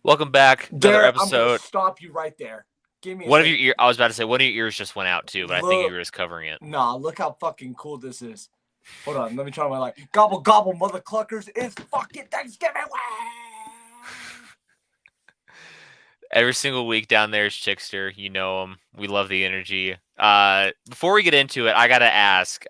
Welcome back. Another Garrett, I'm gonna episode. stop you right there. Give me a One of your second. ear. I was about to say one of your ears just went out too, but I think you Look, were just covering it. nah, look how fucking cool this is. Hold on, let me try my light. Gobble gobble, mother cluckers! It's fucking Thanksgiving. Every single week down there is Chickster. You know him. We love the energy. Before we get into it, I gotta ask.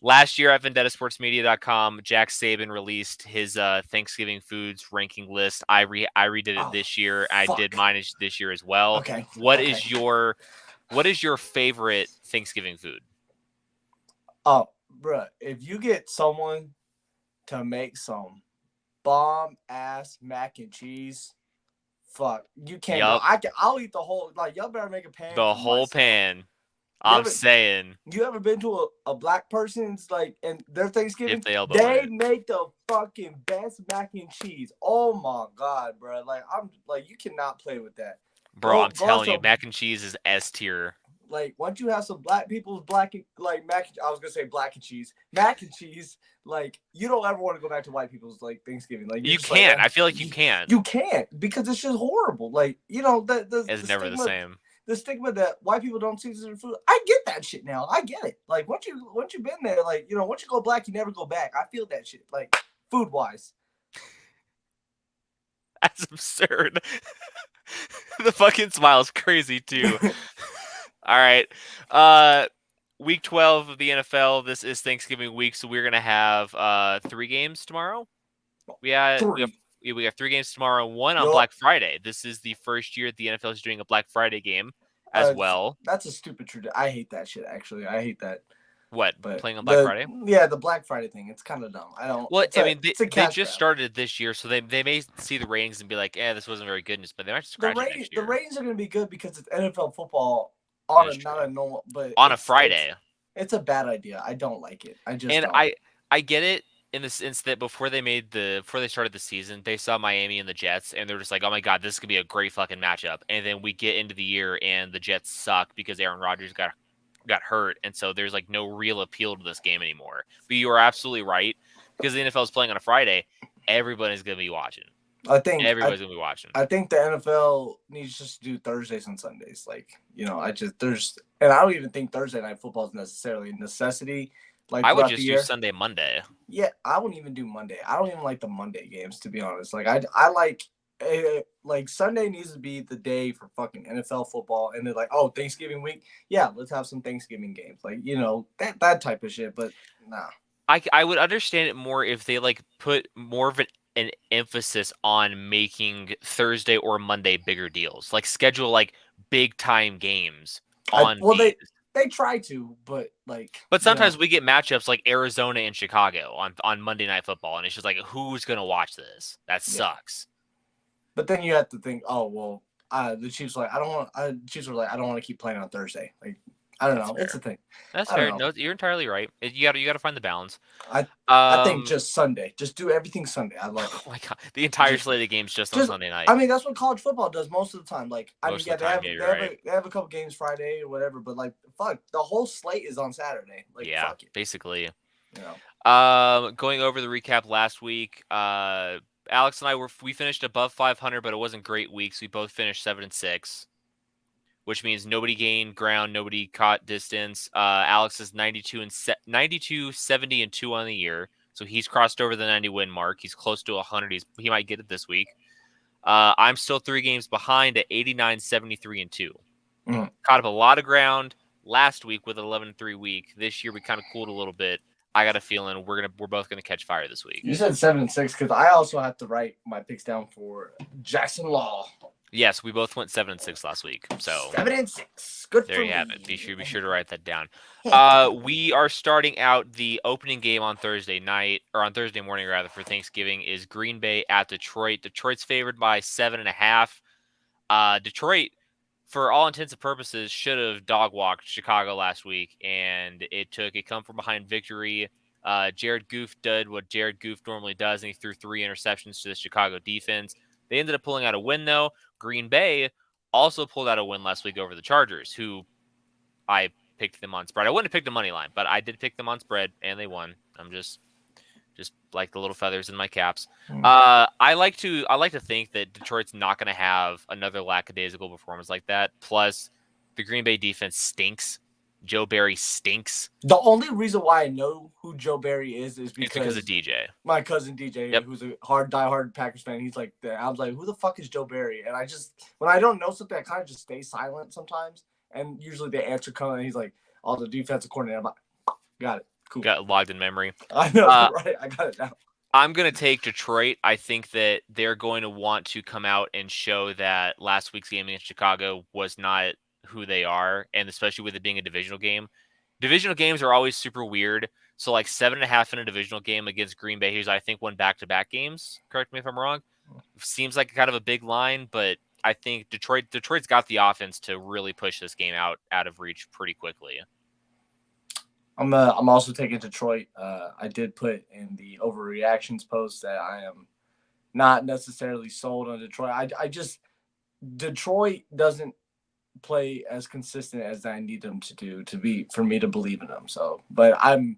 Last year at VendettaSportsMedia.com, Jack Saban released his Thanksgiving foods ranking list. I redid it Oh, this year. I did fuck. mine this year as well. Okay, What okay. is your favorite Thanksgiving food? Oh, bruh, if you get someone to make some bomb ass mac and cheese, fuck, you can't go. Yup, I'll eat the whole. Like, y'all better make a pan the for whole myself. pan. You I'm ever saying You ever been to a black person's like and their if Thanksgiving? they elbow They it. make the fucking best mac and cheese. Oh my god, bro! Like I'm like you cannot play with that. Bro, I'm Go on telling you, some mac and cheese is S tier. like once you have some black people's black like mac. I was gonna say black and cheese, mac and cheese. Like you don't ever want to go back to white people's like Thanksgiving. Like you're You just like can't. I feel like you can. you can't because it's just horrible. Like you know It's the never the stigma same. the stigma that white people don't season food. I get that shit now. I get it. Like once you've been there, like you know, once you go black, you never go back. I feel that shit. Like food wise. That's absurd. The fucking smile is crazy too. All right. Week 12 of the NFL. This is Thanksgiving week, so we're gonna have 3 games tomorrow. We have we have Three. we have 3 games tomorrow. One on Yup. Black Friday. This is the first year the NFL is doing a Black Friday game as well. That's a stupid tradition. I hate that shit. Actually, I hate that. What, But playing on Black Friday? the Black Friday thing, it's kind of dumb. I don't. Well, I mean, It's a they cash just grab. started this year, so they may see the ratings and be like, "Eh, this wasn't very good," but they might scratch it next The year. ratings are going to be good because it's NFL football That on is a not true. a normal, but On a Friday. it's a bad idea. I don't like it. I just And don't. I get it in the sense that before they started the season, they saw Miami and the Jets, and they're just like, "Oh my god, this is gonna be a great fucking matchup." And then we get into the year, and the Jets suck because Aaron Rodgers got hurt, and so there's like no real appeal to this game anymore. But you are absolutely right because the NFL is playing on a Friday. Everybody's gonna be watching. I think I Everybody's gonna be watching. I think the NFL needs just to do Thursdays and Sundays. Like, you know, and I don't even think Thursday night football is necessarily a necessity. Like I would throughout the just do year, Sunday, Monday. yeah, I wouldn't even do Monday. I don't even like the Monday games to be honest. Like, I like Sunday needs to be the day for fucking NFL football, and they're like, oh, Thanksgiving week, yeah, let's have some Thanksgiving games, like you know that type of shit. But nah, I would understand it more if they like put more of an emphasis on making Thursday or Monday bigger deals. Like schedule like big time games I on well these. they try to, but like But you know, sometimes we get matchups like Arizona and Chicago on Monday Night Football, and it's just like, who's gonna watch this? That yeah. sucks. But then you have to think, oh well, the Chiefs were like, I don't want. Chiefs were like, I don't want to keep playing on Thursday. Like, I don't That's know. It's fair. a thing. That's I don't fair. know. No, you're entirely right. You gotta find the balance. I I think Um, just Sunday. Just do everything Sunday. I love it. oh my god, the entire Just slate of games just on just. Sunday night I mean, that's what college football does most of the time. Like, I mean, most yeah, of the time. Yeah, you're right. they have a couple games Friday or whatever, but like, fuck, the whole slate is on Saturday. Like, Yeah, fuck it. basically. You know. Going over the recap last week, Alex and we finished above 500, but it wasn't great weeks. We both finished 7-6, which means nobody gained ground, nobody caught distance. Alex is 92, 70 and 2 on the year, so he's crossed over the 90 win mark. He's close to 100. He might get it this week. I'm still 3 games behind at 89, 73 and 2. Mm-hmm. Caught up a lot of ground last week with an 11-3 week. This year we kind of cooled a little bit. I got a feeling we're both gonna catch fire this week. You said 7-6 because I also have to write my picks down for Jackson Law. Yes, we both went 7-6 last week. So 7-6. Good there for you me. have it. Be sure to write that down. We are starting out the opening game on Thursday night, or on Thursday morning rather, for Thanksgiving is Green Bay at Detroit. Detroit's favored by 7.5. Detroit, for all intents and purposes, should have dog walked Chicago last week, and it took a come from behind victory. Jared Goff did what Jared Goff normally does, and he threw 3 interceptions to the Chicago defense. They ended up pulling out a win, though. Green Bay also pulled out a win last week over the Chargers, who I picked them on spread. I wouldn't have picked the money line, but I did pick them on spread, and they won. I'm just just like the little feathers in my caps. Hmm. I like to think that Detroit's not going to have another lackadaisical performance like that. Plus, the Green Bay defense stinks. Joe Barry stinks. The only reason why I know who Joe Barry is It's because of because DJ. my cousin DJ, Yep. who's a diehard Packers fan, he's like, I was like, who the fuck is Joe Barry? And I just, when I don't know something, I kind of just stay silent sometimes. And usually the answer comes, and he's like, oh, the defensive coordinator. I'm like, got it. Cool. Got logged in memory. I know, right? I got it now. I'm going to take Detroit. I think that they're going to want to come out and show that last week's game against Chicago was not who they are, and especially with it being a divisional game. Divisional games are always super weird. So like 7.5 in a divisional game against Green Bay, who's I think won back-to-back games. Correct me if I'm wrong. Seems like kind of a big line, but I think Detroit's got the offense to really push this game out of reach pretty quickly. I'm also taking Detroit. I did put in the overreactions post that I am not necessarily sold on Detroit. I just Detroit doesn't play as consistent as I need them to do for me to believe in them. So, but I'm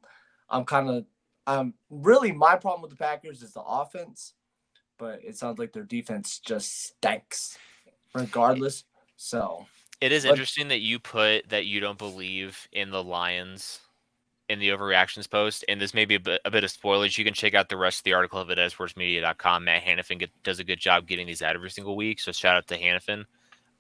kind of really my problem with the Packers is the offense, but it sounds like their defense just stinks regardless. So it is interesting that you put that you don't believe in the Lions in the overreactions post, and this may be a bit of spoilers. You can check out the rest of the article at VendettaSportsMedia.com. Matt Hannafin does a good job getting these out every single week, so shout out to Hannafin.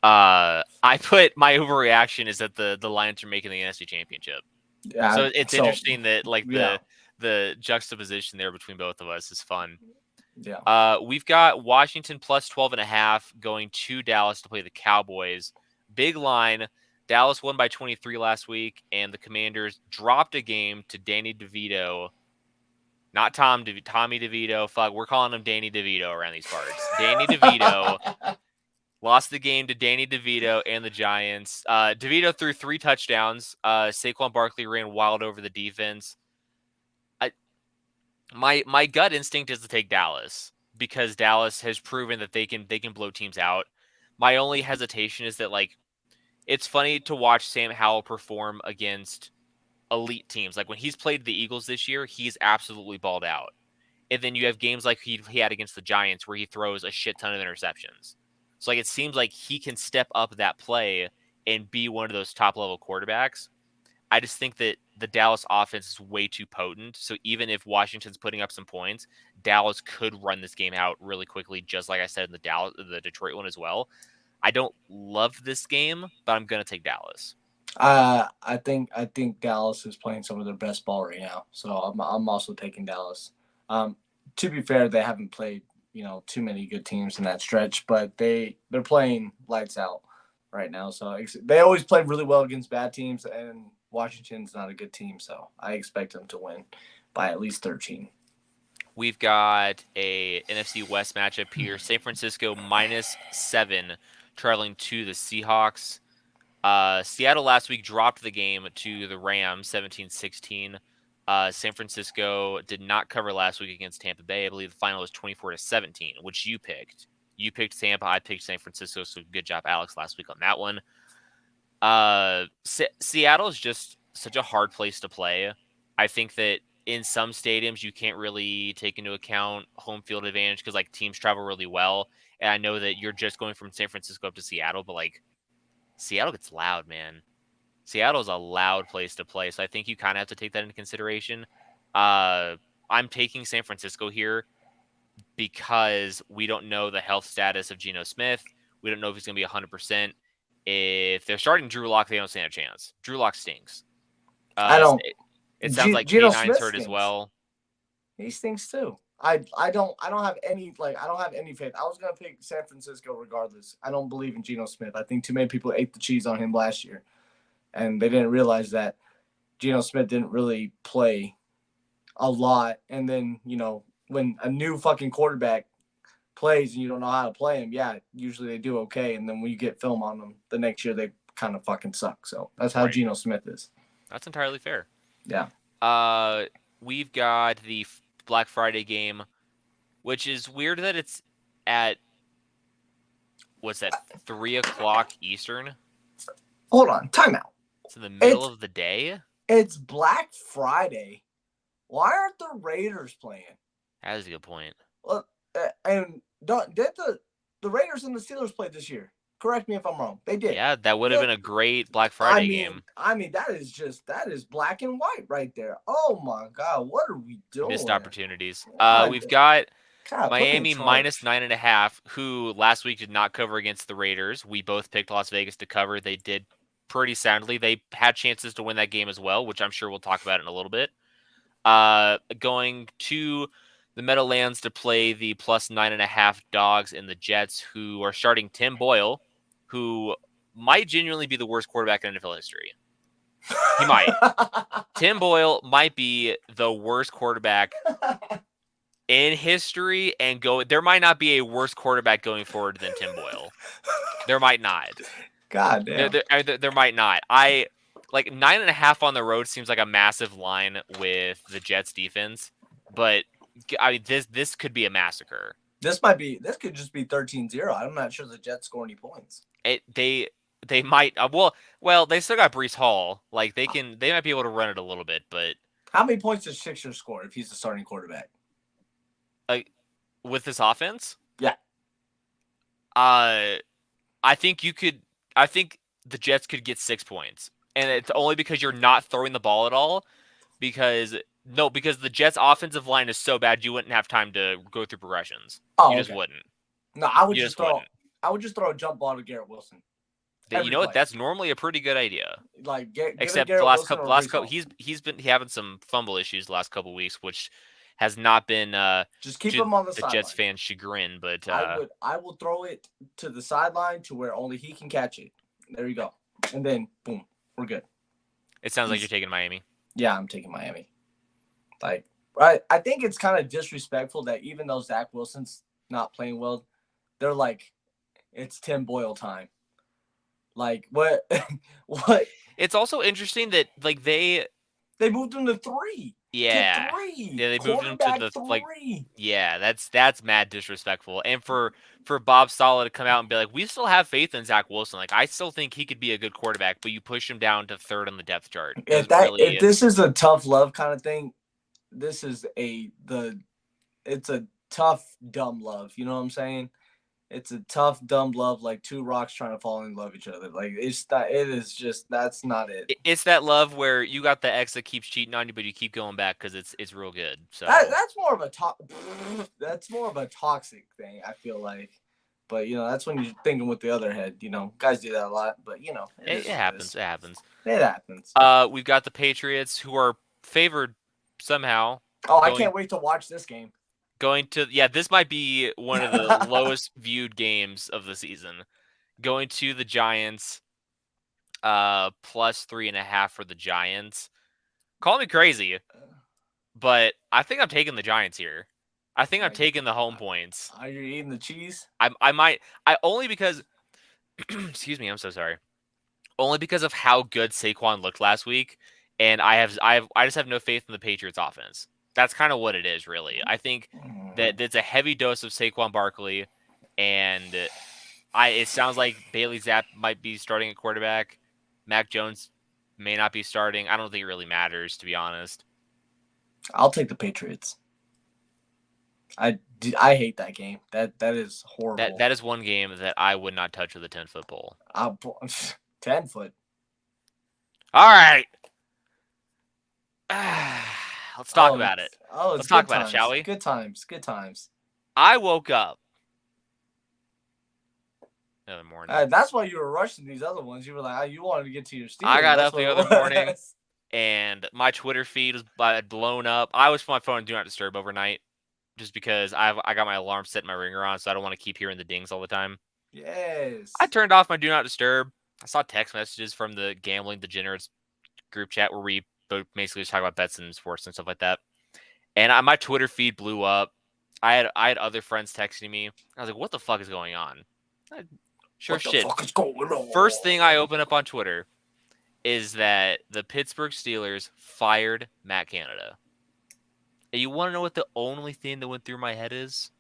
I put my overreaction is that the Lions are making the NFC Championship. Yeah, so it's interesting that like yeah. the juxtaposition there between both of us is fun. Yeah. We've got Washington plus 12.5 going to Dallas to play the Cowboys. Big line. Dallas won by 23 last week, and the Commanders dropped a game to Danny DeVito. Not Tommy DeVito. Fuck, we're calling him Danny DeVito around these parts. Danny DeVito lost the game to Danny DeVito and the Giants. DeVito threw 3 touchdowns. Saquon Barkley ran wild over the defense. My gut instinct is to take Dallas because Dallas has proven that they can blow teams out. My only hesitation is that like it's funny to watch Sam Howell perform against elite teams. Like when he's played the Eagles this year, he's absolutely balled out. And then you have games like he had against the Giants where he throws a shit ton of interceptions. So like it seems like he can step up that play and be one of those top level quarterbacks. I just think that the Dallas offense is way too potent. So even if Washington's putting up some points, Dallas could run this game out really quickly, just like I said in the Detroit one as well. I don't love this game, but I'm gonna take Dallas. I think Dallas is playing some of their best ball right now, so I'm also taking Dallas. To be fair, they haven't played too many good teams in that stretch, but they're playing lights out right now. So they always play really well against bad teams, and Washington's not a good team, so I expect them to win by at least 13. We've got a NFC West matchup here. San Francisco -7 traveling to the Seahawks. Seattle last week dropped the game to the Rams 17-16. San Francisco did not cover last week against Tampa Bay. I believe the final was 24-17, which you picked. You picked Tampa. I picked San Francisco. So good job, Alex, last week on that one. Seattle is just such a hard place to play. I think that in some stadiums you can't really take into account home field advantage because like teams travel really well. And I know that you're just going from San Francisco up to Seattle, but like Seattle gets loud, man. Seattle is a loud place to play, so I think you kind of have to take that into consideration. I'm taking San Francisco here because we don't know the health status of Geno Smith. We don't know if he's going to be 100%. If they're starting Drew Lock, they don't stand a chance. Drew Lock stinks. I don't. It sounds like Geno K9's Smith hurt stinks as well. He stinks too. I don't have any faith. I was gonna pick San Francisco regardless. I don't believe in Geno Smith. I think too many people ate the cheese on him last year, and they didn't realize that Geno Smith didn't really play a lot. And then when a new fucking quarterback plays and you don't know how to play him, yeah, usually they do okay. And then when you get film on them, the next year they kind of fucking suck. So that's how Geno Smith is. That's entirely fair. Yeah. We've got the Black Friday game, which is weird that it's at what's that 3:00 Eastern. Hold on, timeout. It's in the middle of the day. It's Black Friday. Why aren't the Raiders playing? That is a good point. Well, and did the Raiders and the Steelers play this year? Correct me if I'm wrong. They did. Yeah, that would have been a great Black Friday game. I mean that is black and white right there. Oh my God, what are we doing? Missed opportunities. God, We've got God, Miami minus 9.5, who last week did not cover against the Raiders. We both picked Las Vegas to cover. They did pretty soundly. They had chances to win that game as well, which I'm sure we'll talk about in a little bit. Going to the Meadowlands to play the plus 9.5 dogs in the Jets, who are starting Tim Boyle, who might genuinely be the worst quarterback in NFL history. He might. Tim Boyle might be the worst quarterback in history, and there might not be a worse quarterback going forward than Tim Boyle. There might not. God damn. There might not. Like 9.5 on the road seems like a massive line with the Jets defense, but I mean this could be a massacre. This could just be 13-0. I'm not sure the Jets score any points. They might well they still got Breece Hall. Like they might be able to run it a little bit, but how many points does Sixers score if he's the starting quarterback? With this offense? Yeah. I think the Jets could get 6 points. And it's only because you're not throwing the ball at all. Because the Jets' offensive line is so bad, you wouldn't have time to go through progressions. You just wouldn't. No, I would just throw a jump ball to Garrett Wilson. You know what? That's normally a pretty good idea. Like, except the last couple, he's been having some fumble issues the last couple weeks, which has not been just keep him on the sideline. Jets fans' chagrin. But I will throw it to the sideline to where only he can catch it. There you go, and then boom, we're good. It sounds like you're taking Miami. Yeah, I'm taking Miami. Like, I think it's kind of disrespectful that even though Zach Wilson's not playing well, they're like, it's Tim Boyle time. Like, what? What? It's also interesting that like they moved him to 3. Yeah. To 3. Yeah, they moved him to the 3. like. Yeah, that's mad disrespectful. And for Bob Saleh to come out and be like, we still have faith in Zach Wilson. Like, I still think he could be a good quarterback, but you push him down to 3rd on the depth chart. If this is a tough love kind of thing, this is it's a tough dumb love. You know what I'm saying? It's a tough, dumb love, like two rocks trying to fall in love with each other. Like that's not it. It's that love where you got the ex that keeps cheating on you, but you keep going back because it's real good. So that's more of a toxic thing, I feel like. But that's when you're thinking with the other head. Guys do that a lot. But it happens. It happens. It happens. We've got the Patriots who are favored somehow. Oh, I can't wait to watch this game. This might be one of the lowest viewed games of the season. Going to the Giants, plus 3.5 for the Giants. Call me crazy, but I think I'm taking the Giants here. I think I'm taking the home points. Are you eating the cheese? I might. Only because. Excuse me. I'm so sorry. Only because of how good Saquon looked last week, and I just have no faith in the Patriots offense. That's kind of what it is, really. I think that it's a heavy dose of Saquon Barkley, and it sounds like Bailey Zapp might be starting at quarterback. Mac Jones may not be starting. I don't think it really matters, to be honest. I'll take the Patriots. I hate that game. That is horrible. That is one game that I would not touch with a 10-foot pole. 10 foot. All right. Let's talk about it. Let's talk about it, shall we? Good times. Good times. I woke up the other morning. That's why you were rushing these other ones. You were like, you wanted to get to your Steelers. I got up the other morning, and my Twitter feed was blown up. I was put my phone on Do Not Disturb overnight, just because I got my alarm set and my ringer on, so I don't want to keep hearing the dings all the time. Yes. I turned off my Do Not Disturb. I saw text messages from the Gambling Degenerates group chat where we basically just talk about bets and sports and stuff like that. And my Twitter feed blew up. I had other friends texting me. I was like, what the fuck is going on? Sure shit. What the fuck is going on? First thing I open up on Twitter is that the Pittsburgh Steelers fired Matt Canada. And you want to know what the only thing that went through my head is?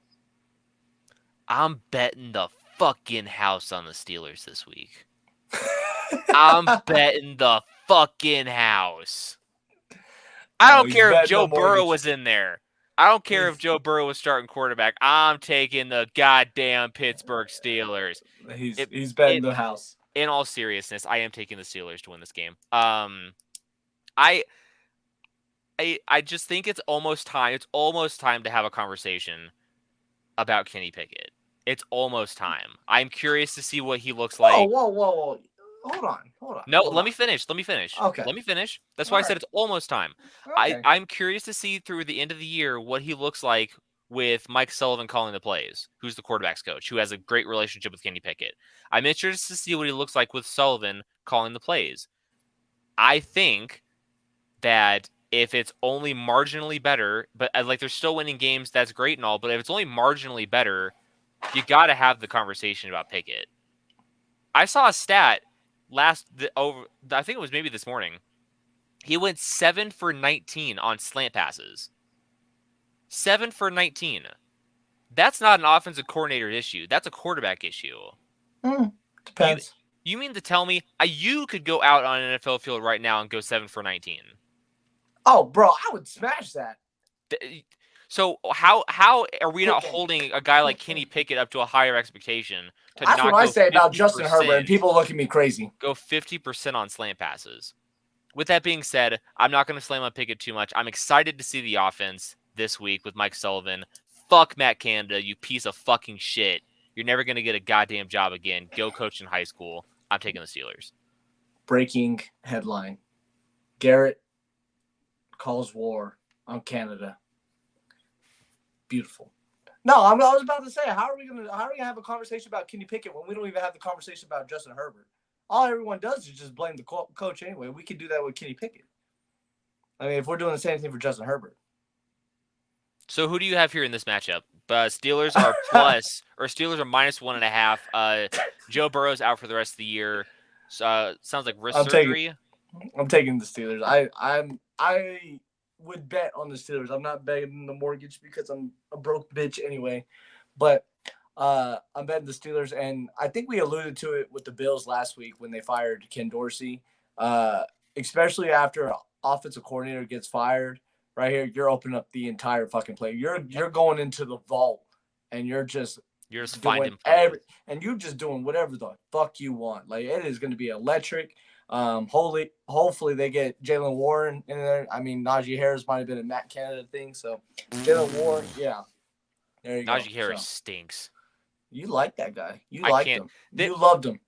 I'm betting the fucking house on the Steelers this week. I'm betting the fucking house. I don't He's care if betting Joe the Burrow mortgage. was in there. I don't care if Joe Burrow was starting quarterback. I'm taking the goddamn Pittsburgh Steelers. It, He's betting it, the house. in all seriousness, I am taking the Steelers to win this game. I just think it's almost time. It's almost time to have a conversation about Kenny Pickett. It's almost time. I'm curious to see what he looks like. Whoa. Hold on. No, let me finish. Let me finish. Okay. Let me finish. That's why All I said right. it's almost time. Okay. I'm curious to see through the end of the year what he looks like with Mike Sullivan calling the plays, who's the quarterback's coach, who has a great relationship with Kenny Pickett. I'm interested to see what he looks like with Sullivan calling the plays. I think that if it's only marginally better, but like they're still winning games, that's great and all, but if it's only marginally better, you got to have the conversation about Pickett. I saw a stat I think it was maybe this morning. He went 7 for 19 on slant passes. 7 for 19. That's not an offensive coordinator issue. That's a quarterback issue. Depends. You mean to tell me you could go out on an NFL field right now and go 7 for 19? Oh, bro, I would smash that. So how are we not holding a guy like Kenny Pickett up to a higher expectation to That's not what I go say about 50%, Justin Herbert, and people look at me crazy. go 50% on slant passes? With that being said, I'm not going to slam on Pickett too much. I'm excited to see the offense this week with Mike Sullivan. Fuck Matt Canada, you piece of fucking shit. You're never going to get a goddamn job again. Go coach in high school. I'm taking the Steelers. Breaking headline. Garrett calls war on Canada. Beautiful. No, I was about to say, how are we gonna have a conversation about Kenny Pickett when we don't even have the conversation about Justin Herbert? All everyone does is just blame the coach anyway. We could do that with Kenny Pickett. I mean, if we're doing the same thing for Justin Herbert. So who do you have here in this matchup? Steelers are plus, or Steelers are minus 1.5. Joe Burrow's out for the rest of the year. Sounds like wrist surgery. I'm taking the Steelers. I would bet on the Steelers. I'm not betting the mortgage because I'm a broke bitch anyway. But I'm betting the Steelers, and I think we alluded to it with the Bills last week when they fired Ken Dorsey. Especially after an offensive coordinator gets fired, right here, you're opening up the entire fucking play. You're going into the vault, and you're just finding plays. and you're just doing whatever the fuck you want. Like, it is going to be electric. Hopefully they get Jalen Warren in there. I mean, Najee Harris might have been a Matt Canada thing, so Jalen Warren, yeah. There you go. Najee Harris stinks. You like that guy. You liked him. You loved him.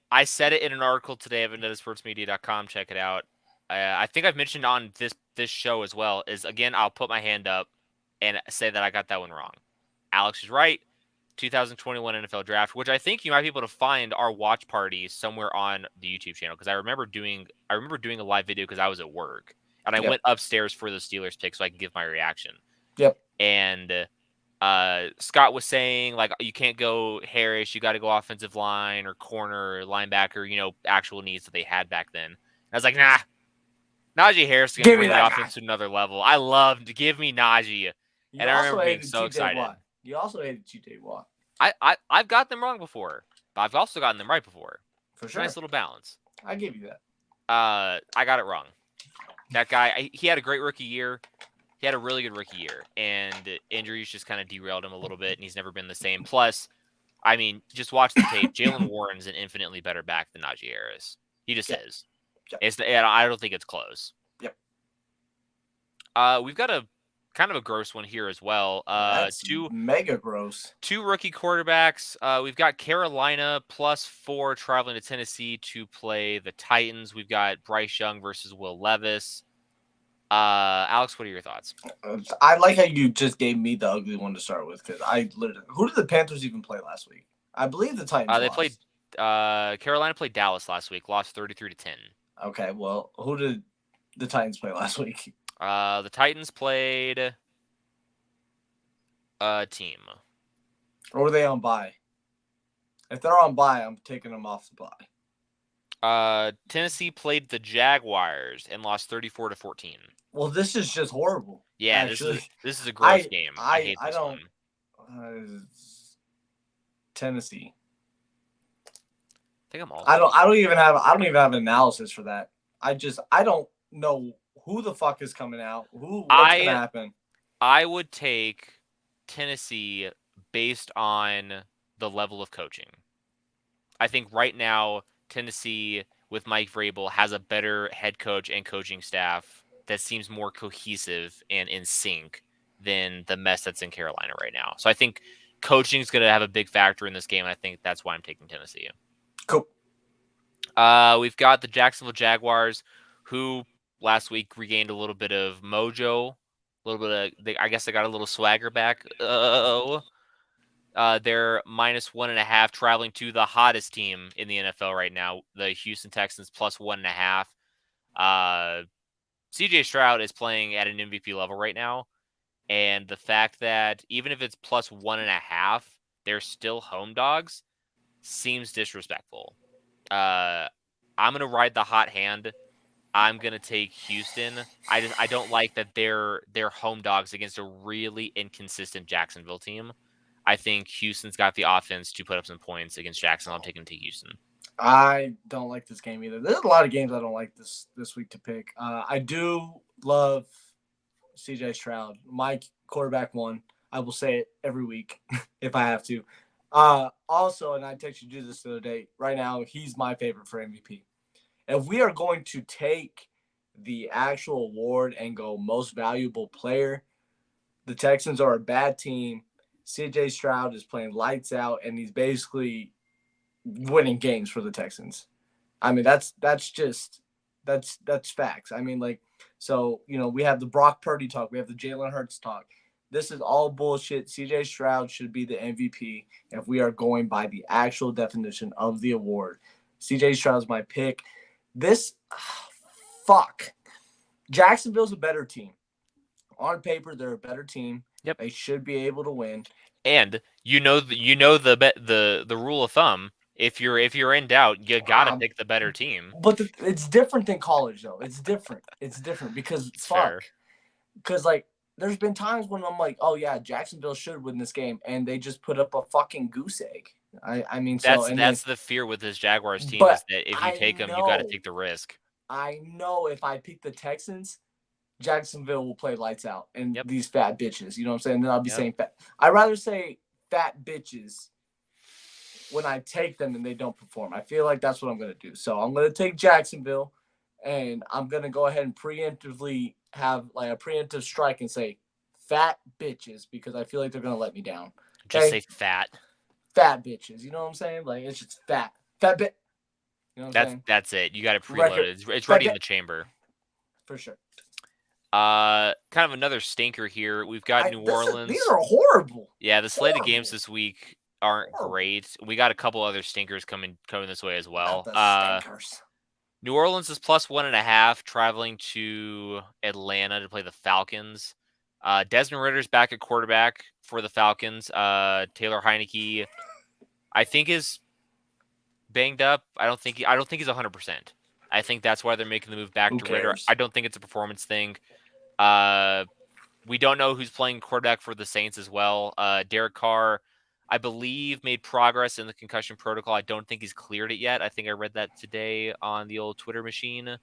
I said it in an article today at VendettaSportsMedia.com. Check it out. I think I've mentioned on this show as well, is, again, I'll put my hand up and say that I got that one wrong. Alex is right. 2021 NFL Draft, which I think you might be able to find our watch party somewhere on the YouTube channel, because I remember doing a live video because I was at work, and I went upstairs for the Steelers pick so I could give my reaction. Yep. And Scott was saying, like, you can't go Harris, you got to go offensive line or corner or linebacker, actual needs that they had back then. And I was like, nah, Najee Harris is going to bring the offense to another level. I loved, give me Najee. And I remember being so excited. You also hated T.J. Watt. I've got them wrong before, but I've also gotten them right before. For sure. Nice little balance. I give you that. I got it wrong. That guy, he had a great rookie year. He had a really good rookie year, and injuries just kind of derailed him a little bit, and he's never been the same. Plus, I mean, just watch the tape. Jalen Warren's an infinitely better back than Najee Harris. He just is. Yep. I don't think it's close. Yep. We've got a kind of a gross one here as well. That's mega gross. 2 rookie quarterbacks. We've got Carolina +4 traveling to Tennessee to play the Titans. We've got Bryce Young versus Will Levis. Alex, what are your thoughts? I like how you just gave me the ugly one to start with, because who did the Panthers even play last week? I believe the Titans. They played. Carolina played Dallas last week, lost 33-10. Okay, well, who did the Titans play last week? The Titans played a team. Or were they on bye? If they're on bye, I'm taking them off the bye. Tennessee played the Jaguars and lost 34-14. Well, this is just horrible. Yeah, actually. This is a gross game. I hate this one. Tennessee. I think I'm all. I don't even have an analysis for that. I don't know Who the fuck is coming out? What's gonna I happen? I would take Tennessee based on the level of coaching. I think right now Tennessee with Mike Vrabel has a better head coach and coaching staff that seems more cohesive and in sync than the mess that's in Carolina right now. So I think coaching is going to have a big factor in this game. And I think that's why I'm taking Tennessee. Cool. We've got the Jacksonville Jaguars, who last week regained a little bit of mojo, a little bit of, I guess they got a little swagger back. They're -1.5 traveling to the hottest team in the NFL right now, the Houston Texans, +1.5. CJ Stroud is playing at an MVP level right now. And the fact that even if it's +1.5, they're still home dogs seems disrespectful. I'm going to ride the hot hand. I'm going to take Houston. I don't like that they're home dogs against a really inconsistent Jacksonville team. I think Houston's got the offense to put up some points against Jacksonville. I'm taking to Houston. I don't like this game either. There's a lot of games I don't like this week to pick. I do love CJ Stroud, my quarterback one. I will say it every week if I have to. Also, and I texted you this the other day, right now, he's my favorite for MVP. If we are going to take the actual award and go most valuable player, the Texans are a bad team. CJ Stroud is playing lights out, and he's basically winning games for the Texans. I mean, that's facts. I mean, like, so, we have the Brock Purdy talk. We have the Jalen Hurts talk. This is all bullshit. CJ Stroud should be the MVP if we are going by the actual definition of the award. CJ Stroud's my pick. Fuck. Jacksonville's a better team. On paper, they're a better team. Yep. They should be able to win. And the rule of thumb. If you're in doubt, you gotta pick the better team. But it's different than college, though. It's different. Because it's fuck. Fair. Because like, there's been times when I'm like, oh yeah, Jacksonville should win this game, and they just put up a fucking goose egg. I mean, that's the fear with this Jaguars team is that if you take them, you got to take the risk. I know if I pick the Texans, Jacksonville will play lights out, and these fat bitches. You know what I'm saying? Then I'll be saying fat. I'd rather say fat bitches when I take them and they don't perform. I feel like that's what I'm going to do. So I'm going to take Jacksonville, and I'm going to go ahead and preemptively have like a preemptive strike and say fat bitches because I feel like they're going to let me down. Just say fat. Fat bitches. You know what I'm saying? Like, it's just fat. Fat bit. You know what I'm saying? That's it. You got it preloaded. It's ready in the chamber. For sure. Kind of another stinker here. We've got New Orleans. These are horrible. Yeah, the slate of games this week aren't great. We got a couple other stinkers coming this way as well. Stinkers. New Orleans is +1.5, traveling to Atlanta to play the Falcons. Desmond Ritter's back at quarterback for the Falcons. Taylor Heineke, I think, is banged up. I don't think he's 100%. I think that's why they're making the move back to Ritter. I don't think it's a performance thing. We don't know who's playing quarterback for the Saints as well. Derek Carr, I believe, made progress in the concussion protocol. I don't think he's cleared it yet. I think I read that today on the old Twitter machine.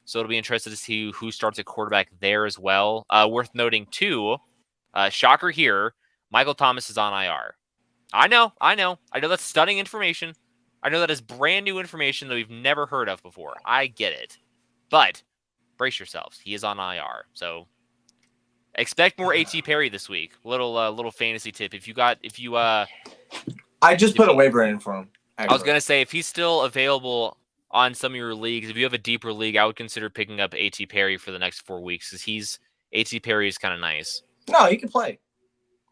So it'll be interesting to see who starts at quarterback there as well. Worth noting, too, shocker here, Michael Thomas is on IR. I know that's stunning information. I know that is brand new information that we've never heard of before. I get it. But brace yourselves. He is on IR. So expect more A.T. Perry this week. Little fantasy tip. I just put a waiver in for him. Actually. I was gonna say if he's still available on some of your leagues, if you have a deeper league, I would consider picking up A.T. Perry for the next 4 weeks because A.T. Perry is kind of nice. No, he can play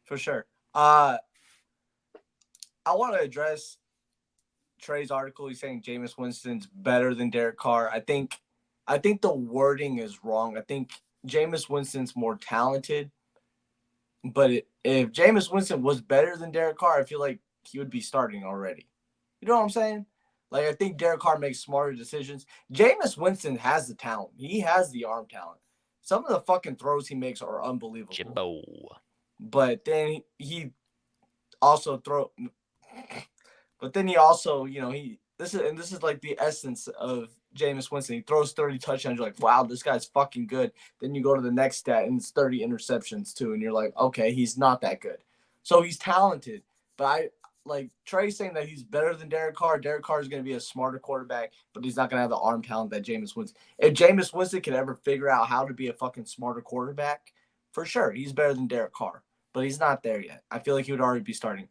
for sure. I want to address Trey's article. He's saying Jameis Winston's better than Derek Carr. I think the wording is wrong. I think Jameis Winston's more talented, but if Jameis Winston was better than Derek Carr, I feel like he would be starting already. You know what I'm saying? Like, I think Derek Carr makes smarter decisions. Jameis Winston has the talent. He has the arm talent. Some of the fucking throws he makes are unbelievable. Jimbo. But then he also this is like the essence of Jameis Winston. He throws 30 touchdowns. You're like, wow, this guy's fucking good. Then you go to the next stat and it's 30 interceptions too, and you're like, okay, he's not that good. So he's talented, but I like Trey's saying that he's better than Derek Carr. Derek Carr is going to be a smarter quarterback, but he's not going to have the arm talent that Jameis Winston. If Jameis Winston could ever figure out how to be a fucking smarter quarterback, for sure, he's better than Derek Carr, but he's not there yet. I feel like he would already be starting.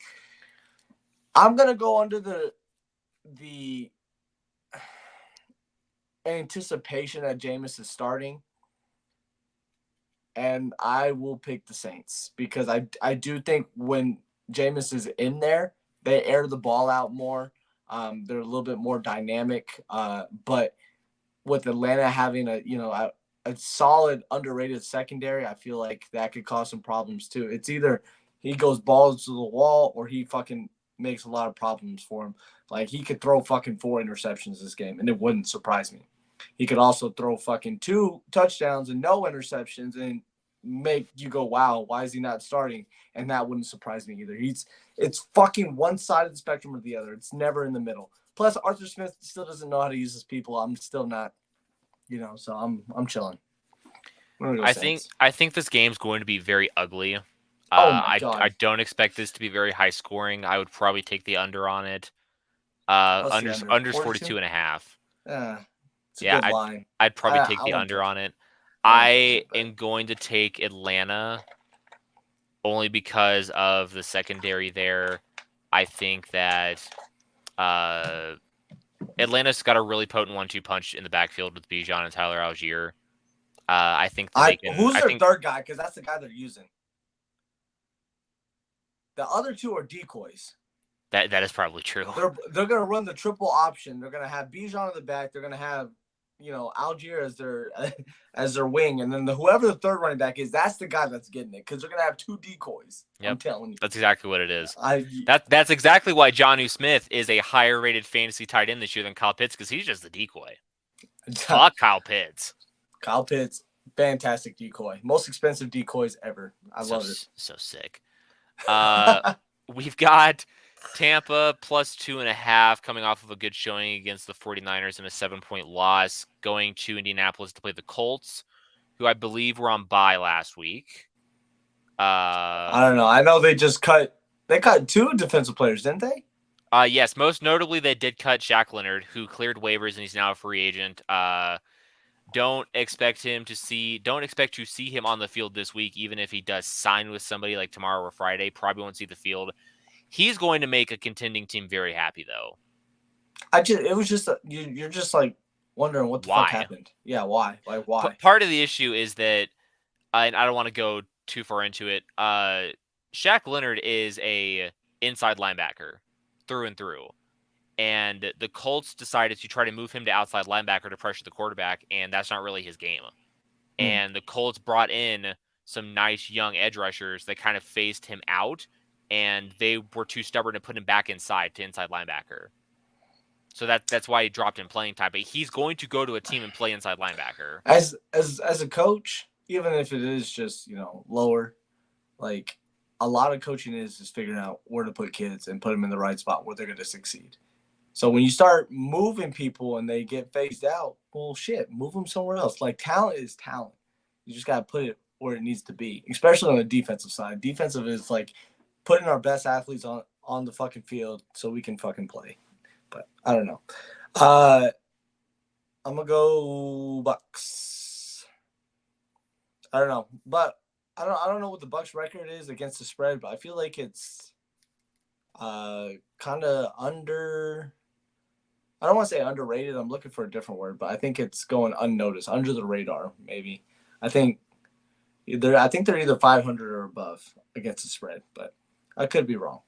I'm going to go under the anticipation that Jameis is starting, and I will pick the Saints because I do think when Jameis is in there, they air the ball out more. They're a little bit more dynamic. But with Atlanta having a solid underrated secondary, I feel like that could cause some problems too. It's either he goes balls to the wall or he fucking makes a lot of problems for him. Like he could throw fucking 4 interceptions this game, and it wouldn't surprise me. He could also throw fucking 2 touchdowns and no interceptions and make you go, wow, why is he not starting? And that wouldn't surprise me either. It's fucking one side of the spectrum or the other. It's never in the middle. Plus, Arthur Smith still doesn't know how to use his people. I'm still not, so I'm chilling. I think this game's going to be very ugly. Oh my god. I don't expect this to be very high scoring. I would probably take the under on it. What's the Under's 42.5. It's a good line. I'd probably take the under on it. I am going to take Atlanta only because of the secondary there. I think that Atlanta's got a really potent 1-2 punch in the backfield with Bijan and Tyler Algier. I think that they can. Who's their third guy? Because that's the guy they're using. The other 2 are decoys. That is probably true. They're gonna run the triple option. They're gonna have Bijan in the back. They're gonna have Algier as their wing, and then whoever the third running back is, that's the guy that's getting it because they're gonna have 2 decoys. Yep. I'm telling you, that's exactly what it is. That's exactly why Jonnu Smith is a higher rated fantasy tight end this year than Kyle Pitts because he's just the decoy. Fuck Kyle Pitts. Kyle Pitts, fantastic decoy, most expensive decoys ever. I love it. So sick. We've got Tampa plus 2.5 coming off of a good showing against the 49ers in a 7-point loss, going to Indianapolis to play the Colts, who I believe were on bye last week. I don't know. I know they cut 2 defensive players, didn't they? Yes, most notably they did cut Shaq Leonard, who cleared waivers and he's now a free agent. Don't expect to see him on the field this week, even if he does sign with somebody like tomorrow or Friday. Probably won't see the field. He's going to make a contending team very happy, though. It was just you're just like wondering what the fuck happened. Yeah, why? Like why? Part of the issue is that, and I don't want to go too far into it. Shaq Leonard is a inside linebacker through and through. And the Colts decided to try to move him to outside linebacker to pressure the quarterback, and that's not really his game. And the Colts brought in some nice young edge rushers that kind of phased him out, and they were too stubborn to put him back inside linebacker. So that's why he dropped in playing time. But he's going to go to a team and play inside linebacker. As a coach, even if it is just lower, like a lot of coaching is just figuring out where to put kids and put them in the right spot where they're going to succeed. So when you start moving people and they get phased out, well, shit, move them somewhere else. Like talent is talent. You just got to put it where it needs to be, especially on the defensive side. Defensive is like putting our best athletes on the fucking field so we can fucking play. But I don't know. I'm going to go Bucks. I don't know. But I don't know what the Bucks record is against the spread, but I feel like it's kind of under – I don't want to say underrated. I'm looking for a different word, but I think it's going unnoticed, under the radar, maybe. I think they're either 500 or above against the spread, but I could be wrong.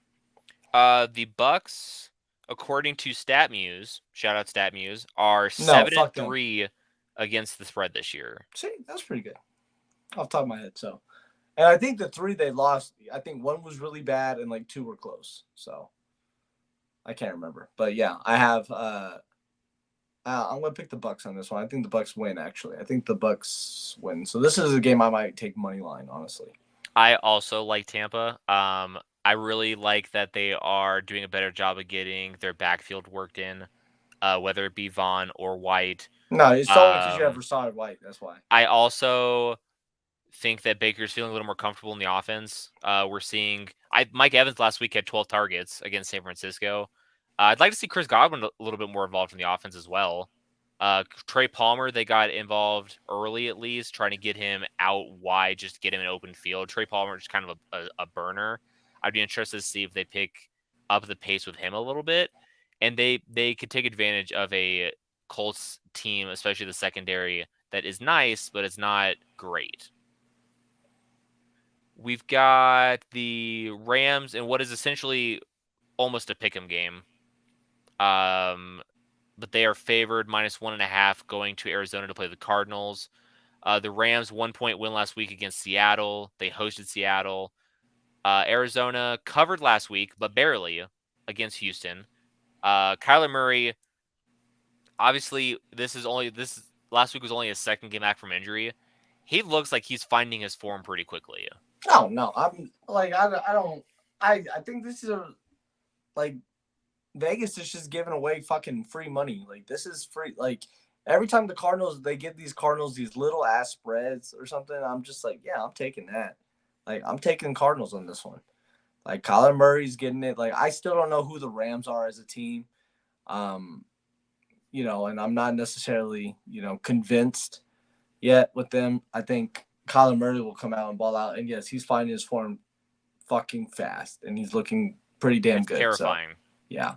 The Bucks, according to StatMuse, shout out StatMuse, are 7-3 against the spread this year. See, that's pretty good, off the top of my head. So, and I think the 3 they lost, I think 1 was really bad and like 2 were close. So. I can't remember, but yeah, I have. I'm gonna pick the Bucks on this one. I think the Bucks win. Actually, I think the Bucks win. So this is a game I might take money line. Honestly, I also like Tampa. I really like that they are doing a better job of getting their backfield worked in. whether it be Vaughn or White. No, it's only because you have Rasaad White. That's why. I also think that Baker's feeling a little more comfortable in the offense. We're seeing Mike Evans last week had 12 targets against San Francisco. I'd like to see Chris Godwin a little bit more involved in the offense as well. Trey Palmer, they got involved early at least, trying to get him out wide, just to get him in open field. Trey Palmer is kind of a burner. I'd be interested to see if they pick up the pace with him a little bit, and they could take advantage of a Colts team, especially the secondary, that is nice, but it's not great. We've got the Rams in what is essentially almost a pick'em game. But they are favored -1.5 going to Arizona to play the Cardinals. The Rams 1-point win last week against Seattle. They hosted Seattle. Arizona covered last week, but barely against Houston. Kyler Murray, obviously, last week was only his second game back from injury. He looks like he's finding his form pretty quickly. No, I'm like I don't. I think this is like Vegas is just giving away fucking free money. Like this is free. Like every time the Cardinals they give these Cardinals these little ass spreads or something, I'm just like, yeah, I'm taking that. Like I'm taking Cardinals on this one. Like Kyler Murray's getting it. Like I still don't know who the Rams are as a team. And I'm not necessarily, convinced yet with them. I think Kyler Murray will come out and ball out. And yes, he's finding his form fucking fast and he's looking pretty damn good. Terrifying. So, yeah.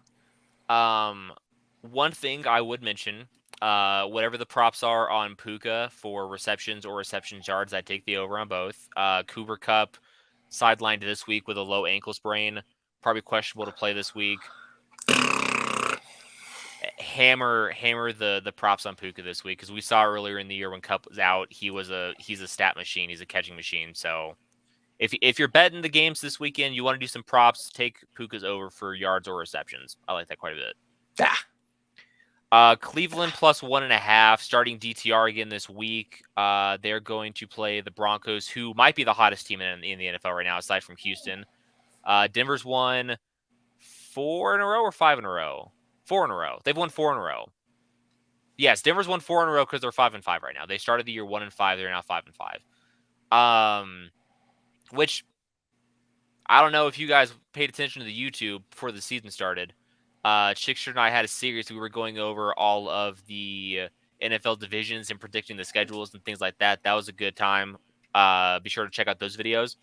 One thing I would mention, whatever the props are on Puka for receptions or reception yards, I take the over on both. Cooper Kupp sidelined this week with a low ankle sprain, probably questionable to play this week. Hammer the props on Puka this week because we saw earlier in the year when Kupp was out, he's a stat machine, he's a catching machine. So if you're betting the games this weekend, you want to do some props, take Puka's over for yards or receptions. I like that quite a bit. Cleveland +1.5, starting DTR again this week. They're going to play the Broncos, who might be the hottest team in the NFL right now, aside from Houston. Denver's won 4 in a row or 5 in a row? 4 in a row. They've won 4 in a row. Yes, Denver's won 4 in a row because they're 5-5 right now. They started the year 1-5. They're now 5-5. Which I don't know if you guys paid attention to the YouTube before the season started. Chickster and I had a series. We were going over all of the NFL divisions and predicting the schedules and things like that. That was a good time. Be sure to check out those videos.